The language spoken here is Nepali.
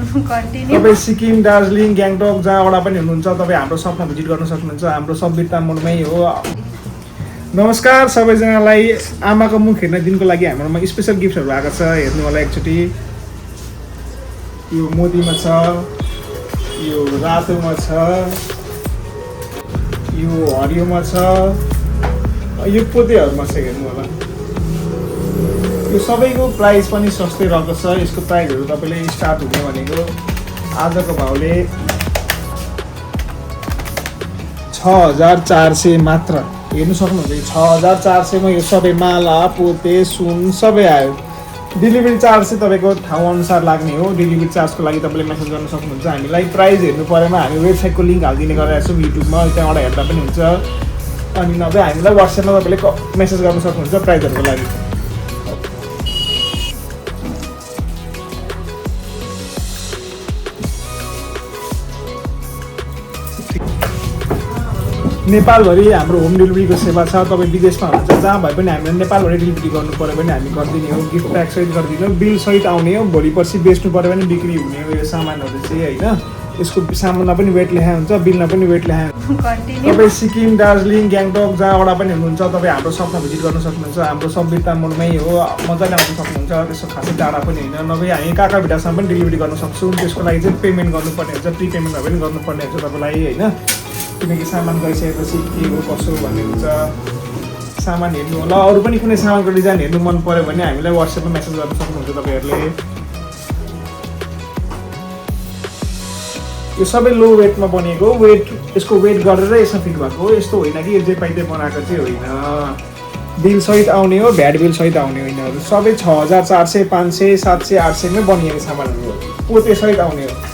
तपाईँ सिक्किम, दार्जिलिङ, ग्याङटक जहाँबाट पनि हुनुहुन्छ तपाईँ हाम्रो सपमा भिजिट गर्न सक्नुहुन्छ। हाम्रो सब बिरता मोडमै हो। नमस्कार सबैजनालाई। आमाको मुख हेर्ने दिनको लागि हाम्रोमा स्पेसल गिफ्टहरू आएको छ। हेर्नु होला एकचोटि। यो मोतीमा छ, यो रातोमा छ, यो हरियोमा छ, यो पोतेहरूमा छ। हेर्नु होला। यो सबैको प्राइस पनि सस्तै रहेको छ। यसको प्राइसहरू तपाईँले स्टार्ट हुने भनेको आजको भाउले 6400 मात्र। हेर्नु सक्नुहुन्छ 6400 मा यो सबै माला, पोते, सुन सबै आयो। डेलिभरी चार्ज चाहिँ तपाईँको ठाउँ अनुसार लाग्ने हो। डेलिभरी चार्जको लागि तपाईँले मेसेज गर्न सक्नुहुन्छ। हामीलाई प्राइस हेर्नु परेमा हामी वेबसाइटको लिङ्क हालिदिने गरिरहेको छौँ युट्युबमा, त्यहाँबाट हेर्दा पनि हुन्छ। अनि नभए हामीलाई वाट्सएपमा तपाईँले मेसेज गर्न सक्नुहुन्छ प्राइसहरूको लागि। नेपालभरि हाम्रो होम डेलिभरीको सेवा छ। तपाईँ विदेशमा हुनुहुन्छ जहाँ भए पनि हामीलाई नेपालभरि डेलिभरी गर्नु पऱ्यो भने हामी गरिदिने हो। गिफ्ट प्याक सहित गरिदिने हो। बिल सहित आउने हो। भोलि पर्सि बेच्नु पऱ्यो भने बिक्री हुने हो यो सामानहरू चाहिँ होइन। यसको सामानमा पनि वेट लेखा हुन्छ, बिलमा पनि वेट लेखा हुन्छ। तपाईँ सिक्किम, दार्जिलिङ, ग्याङटक जहाँबाट पनि हुनुहुन्छ तपाईँ हाम्रो सपमा भिजिट गर्न सक्नुहुन्छ। हाम्रो सब बिरता मोडमै हो। मजाले आउन सक्नुहुन्छ। त्यसको खासै टाढा पनि होइन। नभए हामी काकाभिटासम्म पनि डेलिभरी गर्न सक्छौँ। त्यसको लागि चाहिँ पेमेन्ट गर्नुपर्ने हुन्छ। प्री पेमेन्टहरू पनि गर्नुपर्ने हुन्छ तपाईँलाई होइन। किनकि सामान गइसकेपछि के हो कसो भन्ने हुन्छ। सामान हेर्नु होला। अरू पनि कुनै सामानको डिजाइन हेर्नु मन पऱ्यो भने हामीलाई वाट्सएपमा मेसेज गर्न सक्नुहुन्छ तपाईँहरूले। यो सबै लो वेटमा बनिएको वेट, यसको वेट गरेर यसमा फिट भएको हो। यस्तो होइन कि यो जे पाइदै बनाएको चाहिँ होइन। बिल सहित आउने हो, भ्याट बिल सहित आउने होइन। सबै 6400, 500, 700, 800 मै बनिएको सामानहरू हो। पोते सहित आउने हो।